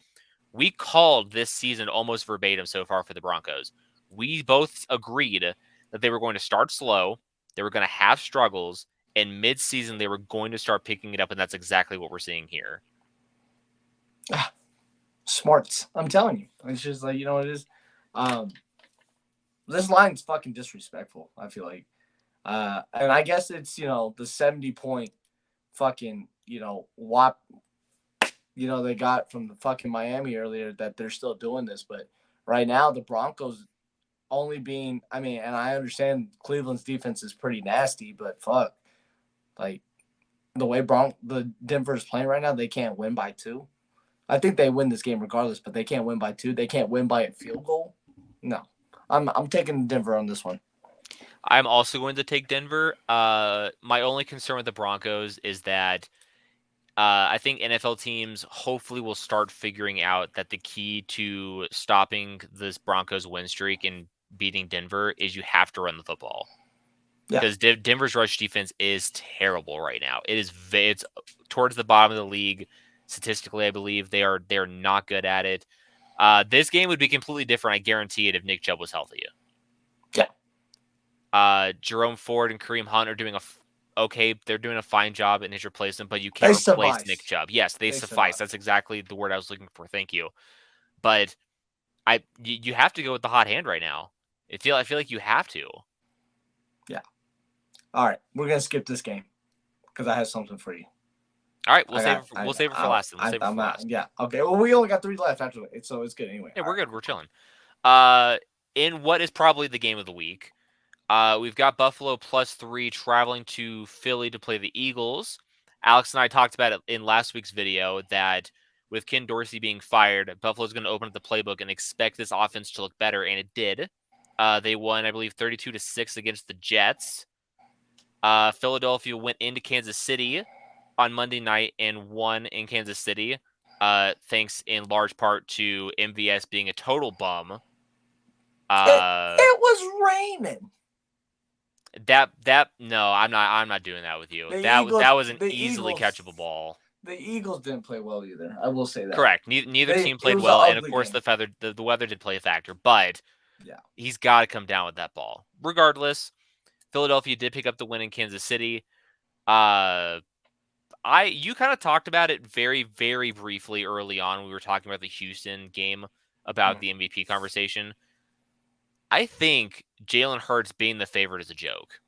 We called this season almost verbatim so far for the Broncos. We both agreed that they were going to start slow, they were going to have struggles, and mid-season they were going to start picking it up, and that's exactly what we're seeing here. Smarts. I'm telling you. It's just like, it is. This line's fucking disrespectful, I feel like. And I guess it's, the 70-point fucking, whop, they got from the fucking Miami earlier that they're still doing this. But right now, the Broncos only being, and I understand Cleveland's defense is pretty nasty, but fuck. Like, the way the Denver's playing right now, they can't win by 2. I think they win this game regardless, but they can't win by 2. They can't win by a field goal. No. I'm taking Denver on this one. I'm also going to take Denver. My only concern with the Broncos is that I think NFL teams hopefully will start figuring out that the key to stopping this Broncos win streak and beating Denver is you have to run the football. Yeah. Because Denver's rush defense is terrible right now. It's towards the bottom of the league statistically. I believe they're not good at it. This game would be completely different, I guarantee it, if Nick Chubb was healthy. Yeah. Jerome Ford and Kareem Hunt are doing they're doing a fine job in his replacement, but you can't replace Nick Chubb. Yes, they suffice. That's exactly the word I was looking for. Thank you. But you have to go with the hot hand right now. I feel like you have to. Yeah. All right, we're gonna skip this game because I have something for you. All right, we'll save it for last. Yeah. Okay. Well, we only got 3 left after it, so it's good anyway. Yeah, we're good. We're chilling. In what is probably the game of the week, we've got Buffalo +3 traveling to Philly to play the Eagles. Alex and I talked about it in last week's video that with Ken Dorsey being fired, Buffalo's going to open up the playbook and expect this offense to look better, and it did. They won, I believe, 32-6 against the Jets. Philadelphia went into Kansas City on Monday night and won in Kansas City, thanks in large part to MVS being a total bum. It was raining. No, I'm not doing that with you. The That Eagles, was an the easily Eagles, catchable ball. the Eagles didn't play well either. I will say that. Correct. Neither team It played was an well, and of ugly course game. the weather did play a factor. But Yeah. he's got to come down with that ball. Regardless, Philadelphia did pick up the win in Kansas City. You kind of talked about it very, very briefly early on. We were talking about the Houston game about the MVP conversation. I think Jalen Hurts being the favorite is a joke.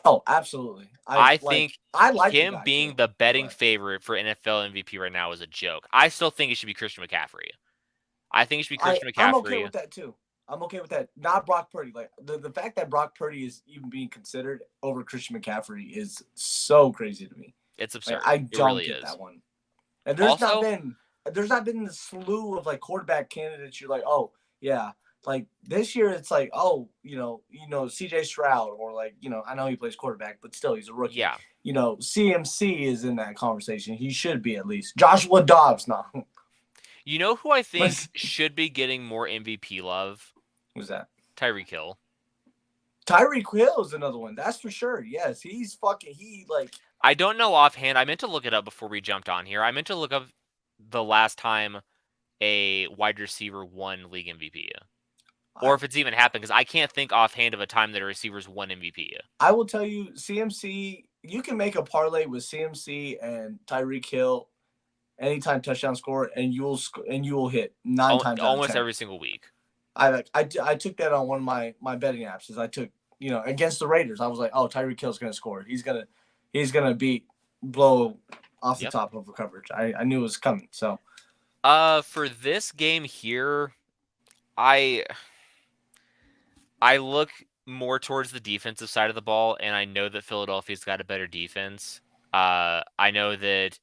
Oh, absolutely. I think I like the him guy being too. the betting But favorite for NFL MVP right now is a joke. I still think it should be Christian McCaffrey. I think it should be Christian I'm okay McCaffrey. with that too. I'm okay with that. Not Brock Purdy. Like the fact that Brock Purdy is even being considered over Christian McCaffrey is so crazy to me. It's Like absurd. I It don't really get is. that one. And Also, there's not been the slew of like quarterback candidates. You're like, oh yeah, like this year it's like, oh, CJ Stroud, or like, I know he plays quarterback, but still he's a rookie. yeah. CMC is in that conversation. He should be at least. Joshua Dobbs, no. You know who I think should be getting more MVP love? Who's that? Tyreek Hill. Tyreek Hill is another one. That's for sure. Yes, I don't know offhand. I meant to look it up before we jumped on here. I meant to look up the last time a wide receiver won league MVP. Or if it's even happened, because I can't think offhand of a time that a receiver's won MVP. I will tell you, CMC, you can make a parlay with CMC and Tyreek Hill anytime touchdown score, and you will hit 9 times out of Almost 10. every single week. I took that on one of my betting apps. As I took, against the Raiders, I was like, oh, Tyreek Hill's gonna score. He's gonna blow off the top of the coverage. I knew it was coming. So, for this game here, I look more towards the defensive side of the ball, and I know that Philadelphia's got a better defense. I know that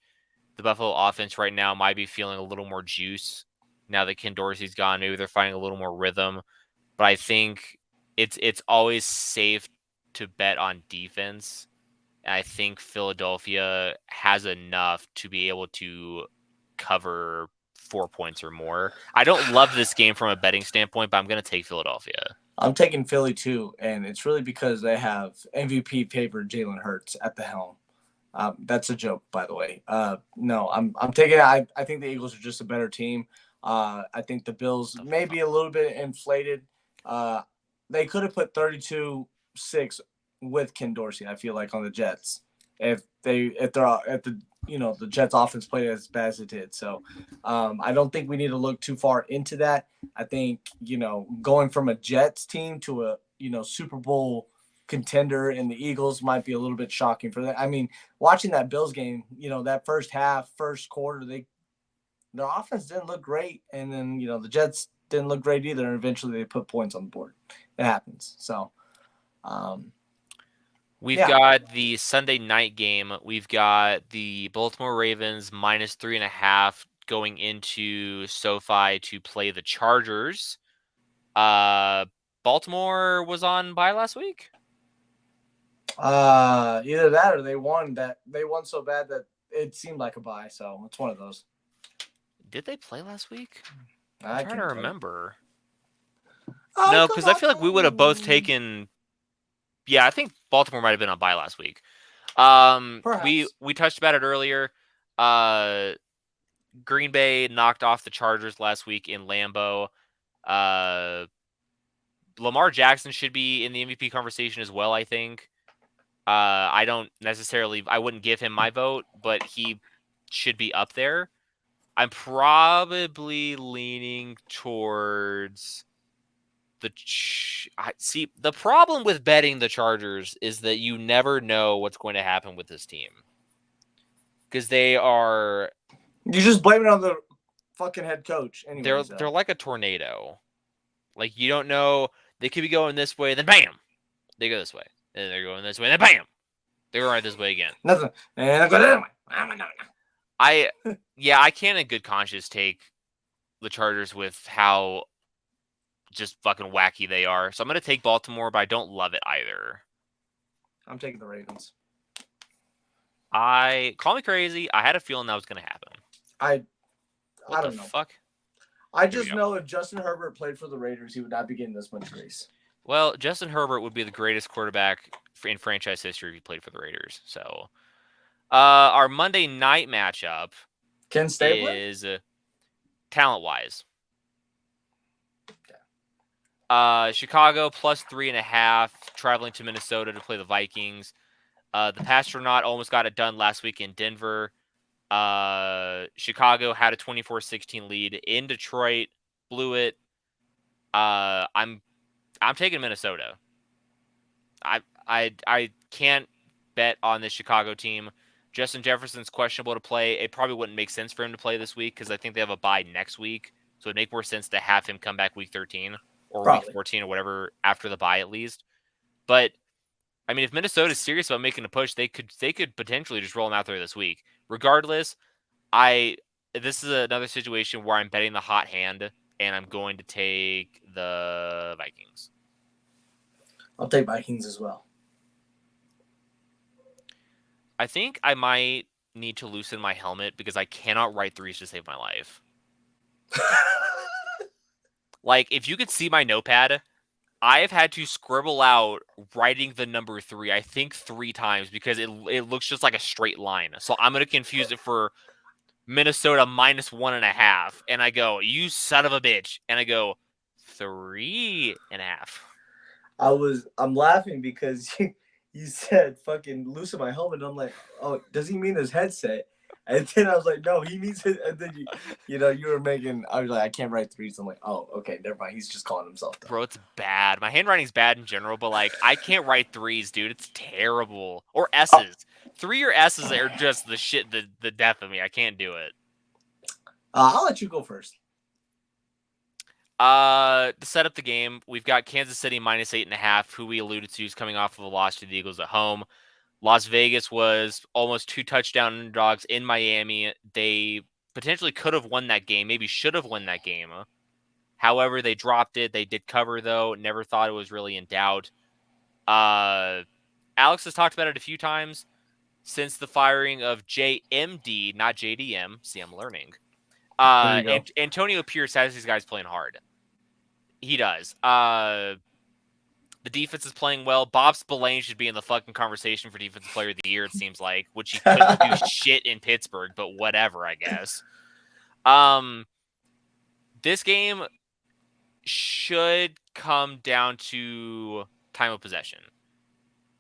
the Buffalo offense right now might be feeling a little more juice now that Ken Dorsey's gone. Maybe they're finding a little more rhythm, but I think it's always safe to bet on defense. And I think Philadelphia has enough to be able to cover 4 points or more. I don't love this game from a betting standpoint, but I'm going to take Philadelphia. I'm taking Philly too, and it's really because they have MVP favorite Jalen Hurts at the helm. That's a joke, by the way. No, I'm taking. I think the Eagles are just a better team. I think the Bills may be a little bit inflated. They could have put 32-6 with Ken Dorsey. I feel like on the Jets, if they're at the the Jets offense played as bad as it did. So I don't think we need to look too far into that. I think going from a Jets team to a Super Bowl contender in the Eagles might be a little bit shocking for that. I mean, watching that Bills game, that first quarter, their offense didn't look great, and then the Jets didn't look great either, and eventually they put points on the board. It happens. So we've got the Sunday night game. We've got the Baltimore Ravens -3.5 going into SoFi to play the Chargers. Baltimore was on bye last week. Either that or they won so bad that it seemed like a bye. So it's one of those. Did they play last week? I'm trying to remember. Oh, no, because I feel like we would have both taken. Yeah, I think Baltimore might have been on bye last week. We touched about it earlier. Green Bay knocked off the Chargers last week in Lambeau. Lamar Jackson should be in the MVP conversation as well, I think. I wouldn't give him my vote, but he should be up there. I'm probably leaning towards the problem with betting the Chargers is that you never know what's going to happen with this team. Because they are... You just blame it on the fucking head coach. Anyways, they're like a tornado. Like, you don't know. They could be going this way, then bam! They go this way. And they're going this way, then bam! They're going right this way again. Nothing. And I go that way. I can't in good conscience take the Chargers with how just fucking wacky they are. So I'm going to take Baltimore, but I don't love it either. I'm taking the Ravens. Call me crazy. I had a feeling that was going to happen. I What the don't know. fuck? I Here we just go. know if Justin Herbert played for the Raiders, he would not be getting this much grace. Well, Justin Herbert would be the greatest quarterback in franchise history if he played for the Raiders. So, our Monday night matchup Ken Stabler? is talent-wise. Chicago plus 3.5, traveling to Minnesota to play the Vikings. The Pastronaut almost got it done last week in Denver. Chicago had a 24-16 lead in Detroit, blew it. I'm taking Minnesota. I can't bet on this Chicago team. Justin Jefferson's questionable to play. It probably wouldn't make sense for him to play this week because I think they have a bye next week. So it'd make more sense to have him come back week 13 or week Probably. 14 or whatever after the bye at least. But I mean, if Minnesota's serious about making a push, they could potentially just roll him out there this week. Regardless, this is another situation where I'm betting the hot hand and I'm going to take the Vikings. I'll take Vikings as well. I think I might need to loosen my helmet because I cannot write threes to save my life. Like, if you could see my notepad, I have had to scribble out writing the number 3, I think 3 times because it looks just like a straight line. So I'm going to confuse it for Minnesota minus 1.5. And I go, you son of a bitch. And I go, 3.5. I'm laughing because you said fucking loosen my helmet. And I'm like, oh, does he mean his headset? And then I was like, no, he means it. And then you were making. I was like, I can't write threes. I'm like, oh, okay, never mind. He's just calling himself dumb. Bro, it's bad. My handwriting's bad in general, but like I can't write threes, dude. It's terrible. Or S's. 3 or S's are just the shit, the death of me. I can't do it. I'll let you go first. To set up the game, we've got Kansas City minus 8.5, who we alluded to is coming off of a loss to the Eagles at home. Las Vegas was almost 2 touchdown underdogs in Miami. They potentially could have won that game, maybe should have won that game. However, they dropped it. They did cover, though. Never thought it was really in doubt. Alex has talked about it a few times since the firing of JMD, not JDM. See, I'm learning. Antonio Pierce has these guys playing hard. He does. The defense is playing well. Bob Spillane should be in the fucking conversation for Defensive Player of the Year, it seems like, which he couldn't do shit in Pittsburgh, but whatever, I guess. This game should come down to time of possession.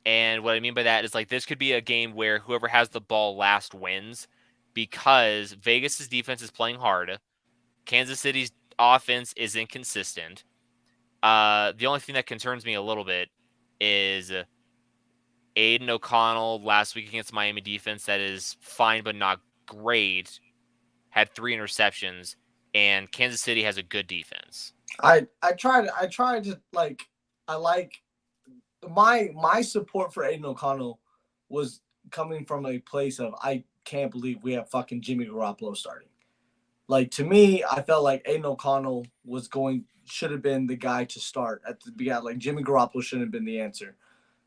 And what I mean by that is like this could be a game where whoever has the ball last wins because Vegas's defense is playing hard. Kansas City's offense is inconsistent. The only thing that concerns me a little bit is Aiden O'Connell last week against Miami defense that is fine but not great, had 3 interceptions, and Kansas City has a good defense. I tried to I like my support for Aiden O'Connell was coming from a place of I can't believe we have fucking Jimmy Garoppolo starting. Like to me, I felt like Aiden O'Connell should have been the guy to start at the beginning. Like Jimmy Garoppolo shouldn't have been the answer.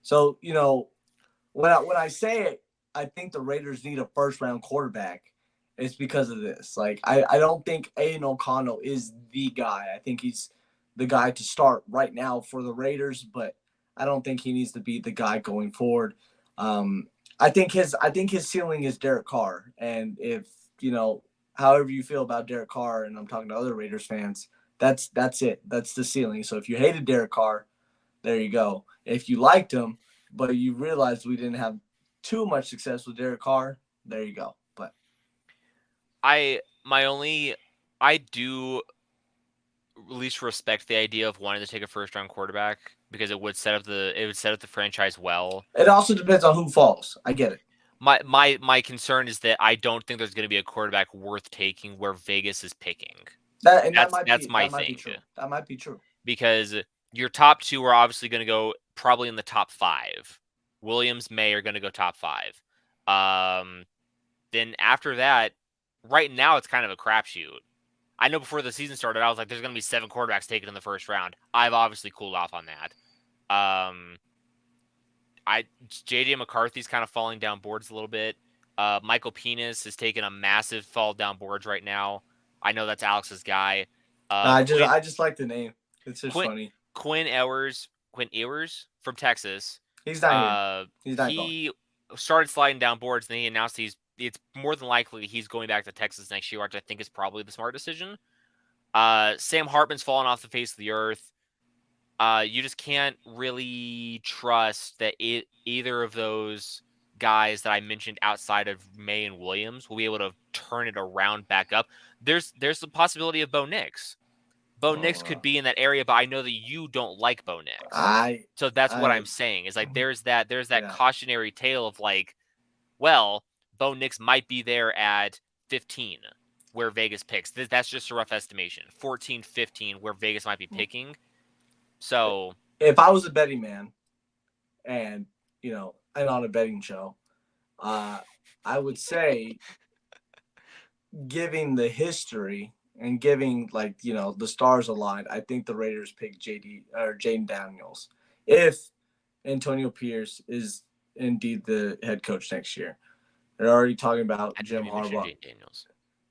So when I say it, I think the Raiders need a first round quarterback. It's because of this. Like I don't think Aiden O'Connell is the guy. I think he's the guy to start right now for the Raiders, but I don't think he needs to be the guy going forward. I think his ceiling is Derek Carr, and if however you feel about Derek Carr, and I'm talking to other Raiders fans, that's it. That's the ceiling. So if you hated Derek Carr, there you go. If you liked him, but you realized we didn't have too much success with Derek Carr, there you go. But I do at least respect the idea of wanting to take a first round quarterback because it would set up the franchise well. It also depends on who falls. I get it. My concern is that I don't think there's going to be a quarterback worth taking where Vegas is picking. That my might thing. be true. That might be true. Because your top 2 are obviously going to go probably in the top 5. Williams, May are going to go top 5. Then after that, right now it's kind of a crapshoot. I know before the season started, I was like, there's going to be 7 quarterbacks taken in the first round. I've obviously cooled off on that. JJ McCarthy's kind of falling down boards a little bit. Michael Penis has taken a massive fall down boards right now. I know that's Alex's guy. I Quinn just like the name. It's just Quinn funny. Quinn Ewers from Texas. He's not here. He's not going. He started sliding down boards, and then he announced it's more than likely he's going back to Texas next year, which I think is probably the smart decision. Sam Hartman's fallen off the face of the earth. You just can't really trust that either of those guys that I mentioned outside of May and Williams will be able to turn it around back up. There's the possibility of Bo Nix. Bo Nix could be in that area, but I know that you don't like Bo Nix. So that's what I'm saying. Is like there's that cautionary tale of like, well, Bo Nix might be there at 15 where Vegas picks. That's just a rough estimation. 14, 15 where Vegas might be picking. So if I was a betting man and on a betting show, I would say giving the history and giving the stars aligned, I think the Raiders pick Jaden Daniels if Antonio Pierce is indeed the head coach next year. They're already talking about Jim Harbaugh.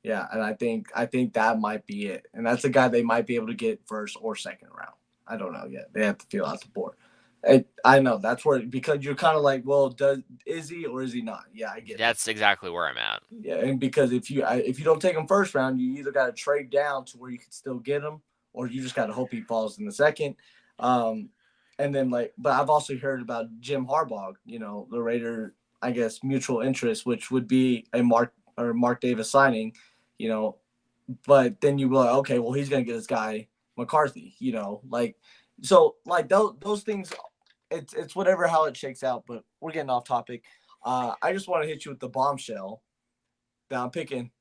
Yeah, and I think that might be it. And that's a guy they might be able to get first or second round. I don't know yet. They have to feel out the board. I know that's where, because you're kind of like, well, is he or is he not? Yeah, I get that's exactly where I'm at. Yeah, and because if you don't take him first round, you either got to trade down to where you can still get him, or you just got to hope he falls in the second. And then but I've also heard about Jim Harbaugh, the Raider, I guess, mutual interest, which would be a Mark Davis signing, but then you go, okay, well, he's gonna get this guy McCarthy, so those things. It's whatever how it shakes out, but we're getting off topic. I just want to hit you with the bombshell that I'm picking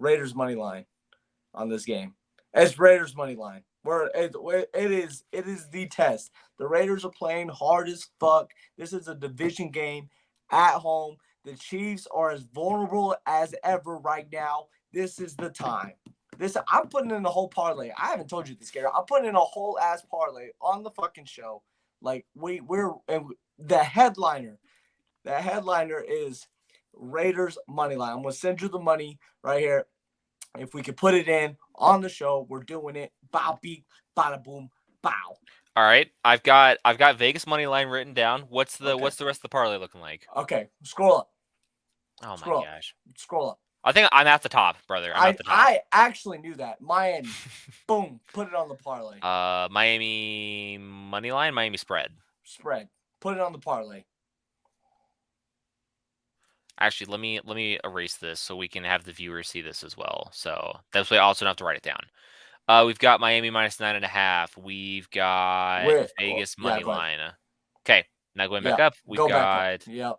Raiders money line on this game. It's Raiders money line. It is the test. The Raiders are playing hard as fuck. This is a division game at home. The Chiefs are as vulnerable as ever right now. This is the time. I'm putting in a whole parlay. I haven't told you this, Garrett. I'm putting in a whole ass parlay on the fucking show. We're the headliner. The headliner is Raiders money line. I'm gonna send you the money right here. If we could put it in on the show, we're doing it. Bow beep, bada boom, bow. All right, I've got Vegas money line written down. What's the rest of the parlay looking like? Okay, scroll up. Oh my gosh, scroll up. I think I'm at the top, brother. I'm at the top. I actually knew that. Miami, boom, put it on the parlay. Miami money line, Miami spread. Put it on the parlay. Actually, let me erase this so we can have the viewers see this as well. So that's why I also don't have to write it down. We've got Miami minus 9.5. We've got Vegas money line. Okay, now going back up. We've got. Back up. Yep.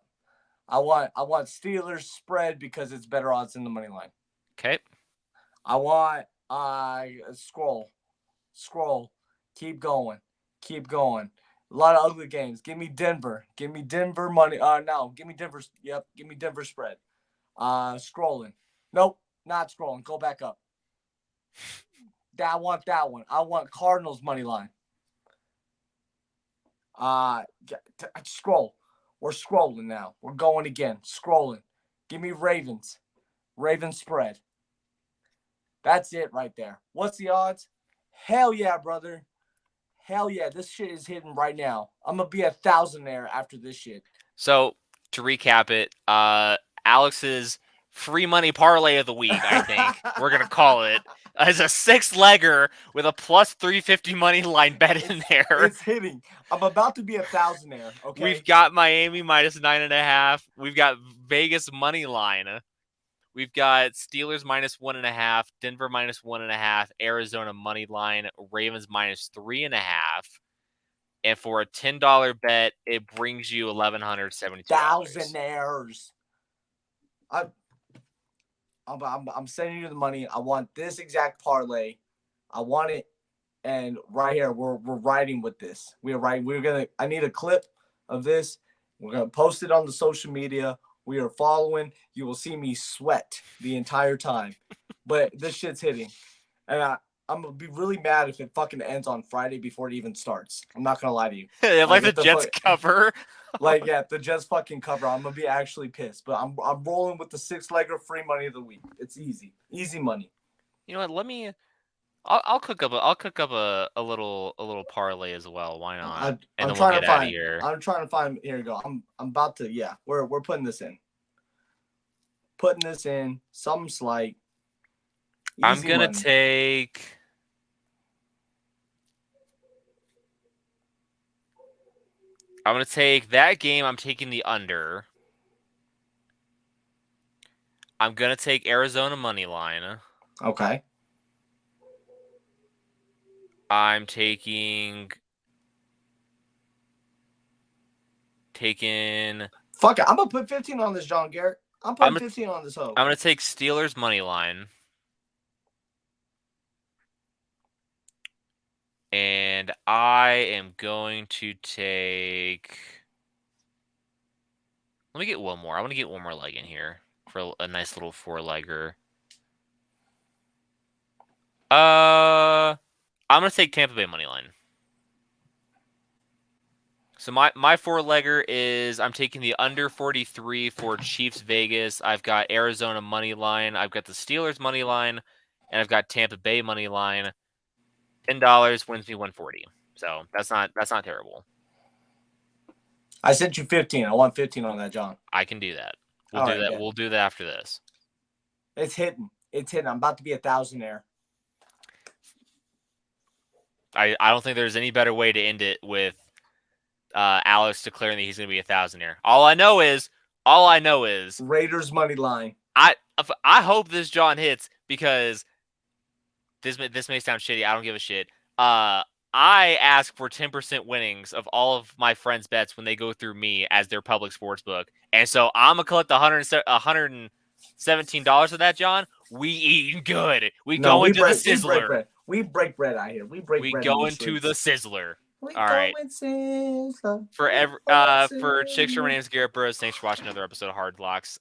I want Steelers spread because it's better odds in the money line. Okay. I want scroll. Keep going. A lot of ugly games. Give me Denver. Money. No. Give me Denver. Yep. Give me Denver spread. Scrolling. Nope. Not scrolling. Go back up. I want that one. I want Cardinals money line. Scroll. We're scrolling now. We're going again. Scrolling. Give me Ravens. Ravens spread. That's it right there. What's the odds? Hell yeah, brother. Hell yeah. This shit is hitting right now. I'm going to be a thousandaire after this shit. So, to recap it, Alex's free money parlay of the week, I think we're going to call it, is a 6-legger with a plus 350 money line bet in there. It's hitting. I'm about to be a thousandaire, okay? We've got Miami minus 9.5. We've got Vegas money line. We've got Steelers minus 1.5, Denver minus 1.5, Arizona money line, Ravens minus 3.5. And for a $10 bet, it brings you $1,172. Thousandaires. I'm sending you the money. I want this exact parlay. I want it, and right here we're riding with this. We're riding. I need a clip of this. We're gonna post it on the social media. We are following. You will see me sweat the entire time, but this shit's hitting, and I'm gonna be really mad if it fucking ends on Friday before it even starts. I'm not gonna lie to you. Like the if Jets cover. if the Jets fucking cover, I'm gonna be actually pissed. But I'm rolling with the 6-legger free money of the week. It's easy money. You know what? I'll cook up a little parlay as well. Why not? And then we'll get out of here. I'm trying to find. Here we go. I'm about to. Yeah, we're putting this in. Putting this in. Something slight. I'm gonna take. I'm going to take that game. I'm taking the under. I'm going to take Arizona money line. Okay. I'm taking. Fuck it. I'm going to put 15 on this, John Garrett. I'm putting 15 on this hoe. I'm going to take Steelers money line. And I am going to take. Let me get one more. I want to get one more leg in here for a nice little 4-legger. I'm going to take Tampa Bay money line. So my 4-legger is I'm taking the under 43 for Chiefs Vegas. I've got Arizona money line. I've got the Steelers money line, and I've got Tampa Bay money line. $10 wins me 140. So that's not terrible. I sent you 15. I want 15 on that, John. I can do that. We'll do that. Yeah. We'll do that after this. It's hitting. I'm about to be a thousandaire. I don't think there's any better way to end it with Alex declaring that he's going to be a thousandaire. All I know is Raiders money line. I hope this John hits because this may sound shitty. I don't give a shit. I ask for 10% winnings of all of my friends' bets when they go through me as their public sports book. And so I'm going to collect $117 of that, John. We eating good. We go into the Sizzler. We break bread out here. We go into the Sizzler. All right. For Chickster, my name is Garrett Burrows. Thanks for watching another episode of Hard Locks.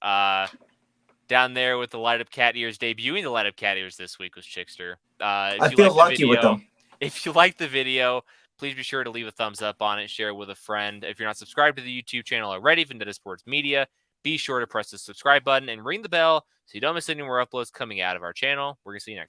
Down there with the Light Up Cat Ears, debuting the Light Up Cat Ears this week was Chickster. I feel lucky with them. If you like the video, please be sure to leave a thumbs up on it, share it with a friend. If you're not subscribed to the YouTube channel already, Vendetta Sports Media, be sure to press the subscribe button and ring the bell so you don't miss any more uploads coming out of our channel. We're going to see you next.